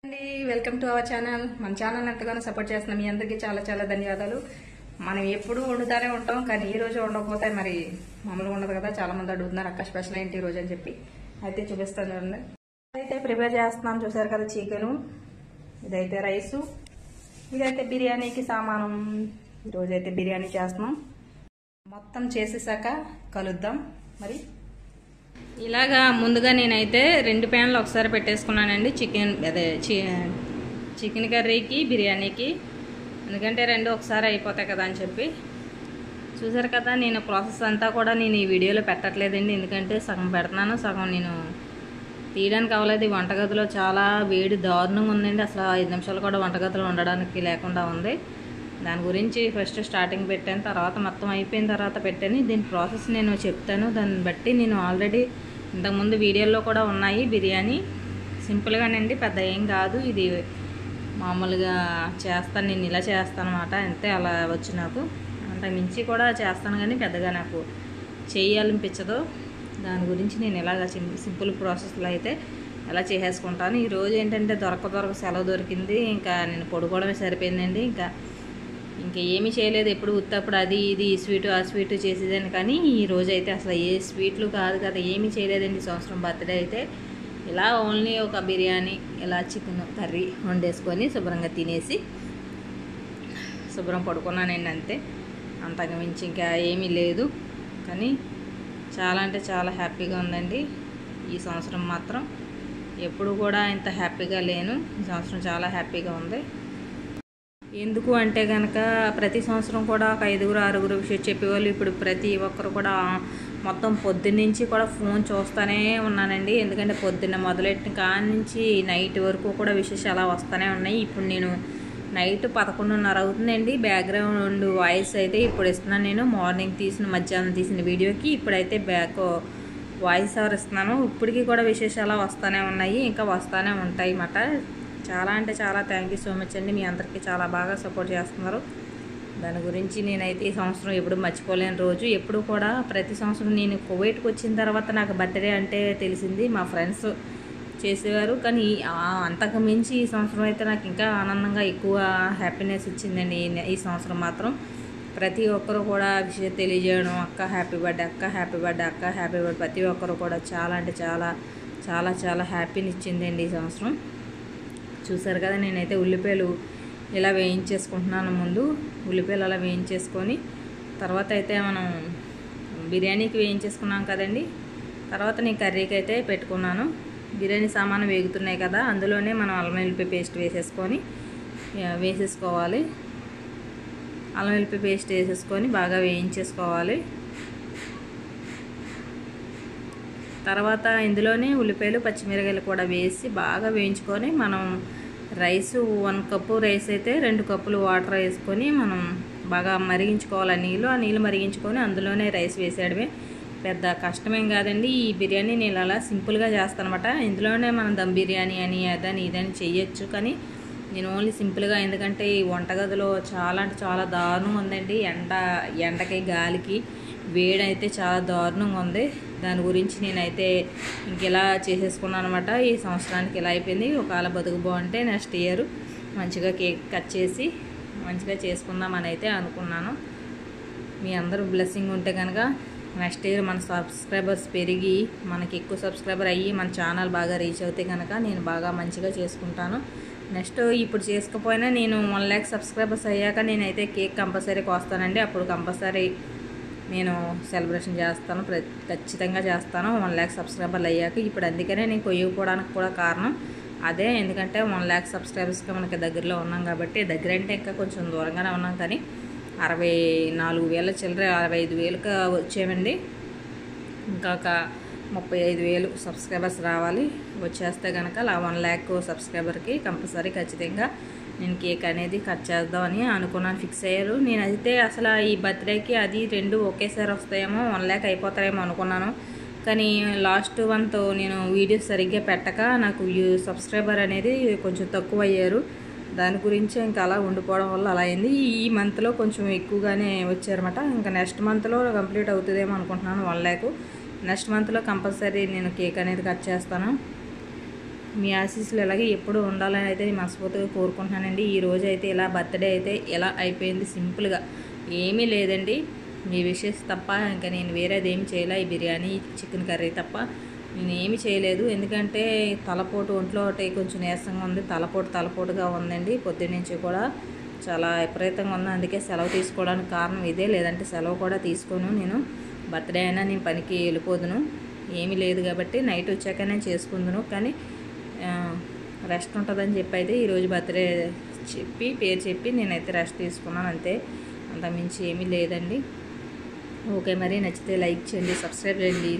Welcome to our channel. మన channel ఎంతగానో support చేస్తున్నాం. మీ అందరికీ చాలా చాలా ధన్యవాదాలు. మనం ఎప్పుడు వండుతానే ఉంటాం, కానీ ఈ రోజు వండకపోతే మరి మామూలుగా ఉండదు కదా. చాలా మంది అడుగుతున్నారు అక్క స్పెషల్ ఏంటి ఈ రోజు అని చెప్పి. అయితే చూపిస్తాను చూడండి. అయితే ప్రిపేర్ చేస్తున్నాం, చూసారు కదా. చికెను, ఇదైతే రైసు, ఇదైతే బిర్యానీకి సామానం. ఈరోజైతే బిర్యానీ చేస్తున్నాం. మొత్తం చేసేసాక కలుద్దాం. మరి ఇలాగా ముందుగా నేనైతే 2 ప్యాన్లు ఒకసారి పెట్టేసుకున్నానండి. చికెన్ కర్రీకి బిర్యానీకి, ఎందుకంటే 2 ఒకసారి అయిపోతాయి కదా అని చెప్పి. చూసారు కదా, నేను ప్రాసెస్ అంతా కూడా నేను ఈ వీడియోలో పెట్టట్లేదండి, ఎందుకంటే సగం పెడుతున్నాను, సగం నేను తీయడానికి అవ్వలేదు. ఈ వంటగదిలో చాలా వేడి దారుణంగా ఉందండి. అసలు 5 నిమిషాలు కూడా వంటగదిలో ఉండడానికి లేకుండా ఉంది. దాని గురించి ఫస్ట్ స్టార్టింగ్ పెట్టాను, తర్వాత మొత్తం అయిపోయిన తర్వాత పెట్టాను. దీని ప్రాసెస్ నేను చెప్తాను. దాన్ని బట్టి నేను ఆల్రెడీ ఇంతకుముందు వీడియోలో కూడా ఉన్నాయి. బిర్యానీ సింపుల్గానండి, పెద్ద ఏం కాదు. ఇది మామూలుగా చేస్తాను, నేను ఇలా చేస్తాను అన్నమాట. అంతే, అలా వచ్చి నాకు అంత మించి కూడా చేస్తాను, కానీ పెద్దగా నాకు చేయాలనిపించదు. దాని గురించి నేను ఇలాగ సింపుల్ ప్రాసెస్లో అయితే ఎలా చేసేసుకుంటాను. ఈరోజు ఏంటంటే దొరక సెలవు దొరికింది, ఇంకా నేను పడుకోవడమే సరిపోయిందండి. ఇంకా ఏమీ చేయలేదు. ఎప్పుడు ఉత్తప్పుడు అది ఇది స్వీటు ఆ స్వీటు చేసేదాన్ని, కానీ ఈరోజు అయితే అసలు ఏ స్వీట్లు కాదు కదా, ఏమీ చేయలేదండి. సంవత్సరం బర్త్డే అయితే ఇలా ఓన్లీ ఒక బిర్యానీ, ఇలా చికెన్ కర్రీ వండేసుకొని శుభ్రంగా తినేసి శుభ్రం పడుకున్నానండి. అంతే, అంతకు మించి ఇంకా ఏమీ లేదు. కానీ చాలా అంటే చాలా హ్యాపీగా ఉందండి ఈ సంవత్సరం మాత్రం. ఎప్పుడు కూడా ఇంత హ్యాపీగా లేను. ఈ సంవత్సరం చాలా హ్యాపీగా ఉంది. ఎందుకు అంటే కనుక ప్రతి సంవత్సరం కూడా ఒక 5-6 విషయం చెప్పేవాళ్ళు. ఇప్పుడు ప్రతి ఒక్కరు కూడా మొత్తం పొద్దున్నుంచి కూడా ఫోన్ చూస్తూనే ఉన్నానండి. ఎందుకంటే పొద్దున్న మొదలెట్టిన కాడ నుంచి నైట్ వరకు కూడా విశేషాలు అలా వస్తూనే ఉన్నాయి. ఇప్పుడు నేను నైట్ 11:30 అవుతుందండి. బ్యాక్గ్రౌండ్ వాయిస్ అయితే ఇప్పుడు ఇస్తున్నాను. నేను మార్నింగ్ మధ్యాహ్నం తీసిన వీడియోకి ఇప్పుడైతే వాయిస్ ఓవర్ ఇస్తున్నాను. ఇప్పటికీ కూడా విశేషాలు వస్తూనే ఉన్నాయి, ఇంకా వస్తూనే ఉంటాయి అన్నమాట. చాలా అంటే చాలా థ్యాంక్ యూ సో మచ్ అండి. మీ అందరికీ చాలా బాగా సపోర్ట్ చేస్తున్నారు. దాని గురించి నేనైతే ఈ సంవత్సరం ఎప్పుడు మర్చిపోలేని రోజు. ఎప్పుడు కూడా ప్రతి సంవత్సరం నేను కువైట్కి వచ్చిన తర్వాత నాకు బర్త్డే అంటే తెలిసింది, మా ఫ్రెండ్స్ చేసేవారు. కానీ అంతకు మించి ఈ సంవత్సరం అయితే నాకు ఇంకా ఆనందంగా ఎక్కువ హ్యాపీనెస్ ఇచ్చిందండి. ఈ సంవత్సరం మాత్రం ప్రతి ఒక్కరు కూడా విషయం తెలియజేయడం, అక్క హ్యాపీ బర్త్డే, అక్క హ్యాపీ బర్త్డే, అక్క హ్యాపీ బర్త్డే, ప్రతి ఒక్కరు కూడా చాలా అంటే చాలా చాలా చాలా హ్యాపీని ఇచ్చిందండి ఈ సంవత్సరం. చూసారు కదా, నేనైతే ఉల్లిపాయలు ఇలా వేయించేసుకుంటున్నాను. ముందు ఉల్లిపాయలు అలా వేయించేసుకొని తర్వాత అయితే మనం బిర్యానీకి వేయించేసుకున్నాం కదండి. తర్వాత నేను కర్రీకి అయితే పెట్టుకున్నాను. బిర్యానీ సామాను వేగుతున్నాయి కదా, అందులోనే మనం అల్లం వెల్లిపాయ పేస్ట్ వేసేసుకోవాలి. అల్లం వెల్లిపాయ పేస్ట్ వేసేసుకొని బాగా వేయించేసుకోవాలి. తర్వాత ఇందులోనే ఉల్లిపాయలు పచ్చిమిరకాయలు కూడా వేసి బాగా వేయించుకొని మనం రైసు 1 కప్పు రైస్ అయితే 2 కప్పులు వాటర్ వేసుకొని మనం బాగా మరిగించుకోవాలి. ఆ నీళ్ళు మరిగించుకొని అందులోనే రైస్ వేసేయడమే. పెద్ద కష్టమేం కాదండి. ఈ బిర్యానీ నేను అలా సింపుల్గా చేస్తాను అనమాట. ఇందులోనే మనం దమ్ బిర్యానీ అని అదని ఇదని చెయ్యొచ్చు, కానీ నేను ఓన్లీ సింపుల్గా, ఎందుకంటే ఈ వంటగదిలో చాలా అంటే చాలా దారుణంగా ఉందండి. ఎండకి గాలికి వేడైతే చాలా దారుణంగా ఉంది. దాని గురించి నేనైతే ఇంకెలా చేసేసుకున్నాను అనమాట. ఈ సంవత్సరానికి ఇలా అయిపోయింది. ఒకవేళ బతుకు బాగుంటే నెక్స్ట్ ఇయర్ మంచిగా కేక్ కట్ చేసి మంచిగా చేసుకుందామని అయితే అనుకున్నాను. మీ అందరూ బ్లెస్సింగ్ ఉంటే కనుక నెక్స్ట్ ఇయర్ మన సబ్స్క్రైబర్స్ పెరిగి మనకి ఎక్కువ సబ్స్క్రైబర్ అయ్యి మన ఛానల్ బాగా రీచ్ అవుతే కనుక నేను బాగా మంచిగా చేసుకుంటాను. నెక్స్ట్ ఇప్పుడు చేసుకోపోయినా నేను 1 lakh సబ్స్క్రైబర్స్ అయ్యాక నేనైతే కేక్ కంపల్సరీ కోస్తానండి. అప్పుడు కంపల్సరీ నేను సెలబ్రేషన్ చేస్తాను, ఖచ్చితంగా చేస్తాను 1 lakh సబ్స్క్రైబర్లు అయ్యాక. ఇప్పుడు అందుకనే నేను కొయ్యకపోవడానికి కూడా కారణం అదే. ఎందుకంటే 1 lakh సబ్స్క్రైబర్స్కి మనకి దగ్గరలో ఉన్నాం కాబట్టి, దగ్గర అంటే ఇంకా కొంచెం దూరంగానే ఉన్నాం, కానీ 64,000 చిల్లర 65,000కి వచ్చేవండి. ఇంకా ఒక 35,000 సబ్స్క్రైబర్స్ రావాలి. వచ్చేస్తే కనుక 1 lakh సబ్స్క్రైబర్కి కంపల్సరీ ఖచ్చితంగా నేను కేక్ అనేది కట్ చేద్దామని అనుకున్నాను, ఫిక్స్ అయ్యారు. నేనైతే అసలు ఈ బర్త్డేకి అది 2 ఒకేసారి వస్తాయేమో, 1 lakh అయిపోతాయేమో అనుకున్నాను. కానీ లాస్ట్ మంత్ నేను వీడియోస్ సరిగ్గా పెట్టక నాకు సబ్స్క్రైబర్ అనేది కొంచెం తక్కువ అయ్యారు. దాని గురించి ఇంకా అలా ఉండిపోవడం వల్ల అలా అయింది. ఈ మంత్లో కొంచెం ఎక్కువగానే వచ్చారన్నమాట. ఇంకా నెక్స్ట్ మంత్లో కంప్లీట్ అవుతుందేమో అనుకుంటున్నాను 1 lakh. నెక్స్ట్ మంత్లో కంపల్సరీ నేను కేక్ అనేది కట్ చేస్తాను. మీ ఆశీస్సులు ఇలాగే ఎప్పుడు ఉండాలని అయితే నేను మనస్ఫూర్తిగా కోరుకుంటున్నానండి. ఈ రోజు అయితే ఇలా బర్త్డే అయితే ఇలా అయిపోయింది, సింపుల్గా ఏమీ లేదండి. మీ విషెస్ తప్ప ఇంకా నేను వేరేది ఏమి చేయలే. ఈ బిర్యానీ చికెన్ కర్రీ తప్ప నేను ఏమి చేయలేదు. ఎందుకంటే తలపోటు ఒంట్లో ఒకటి కొంచెం నీరసంగా ఉంది, తలపోటుగా ఉందండి. పొద్దున్నుంచి కూడా చాలా విపరీతంగా ఉంది. అందుకే సెలవు తీసుకోవడానికి కారణం ఇదే, లేదంటే సెలవు కూడా తీసుకోను. నేను బర్త్డే అయినా నేను పనికి వెళ్ళిపోదును, ఏమీ లేదు కాబట్టి నైట్ వచ్చాక నేను చేసుకుందును. కానీ రెస్ట్ ఉంటుందని చెప్పి అయితే ఈరోజు బర్త్డే పేరు చెప్పి నేనైతే రెస్ట్ తీసుకున్నాను అంతే, అంతకుమించి ఏమీ లేదండి. ఓకే, మరి నచ్చితే లైక్ చేయండి, సబ్స్క్రైబ్ చేయండి.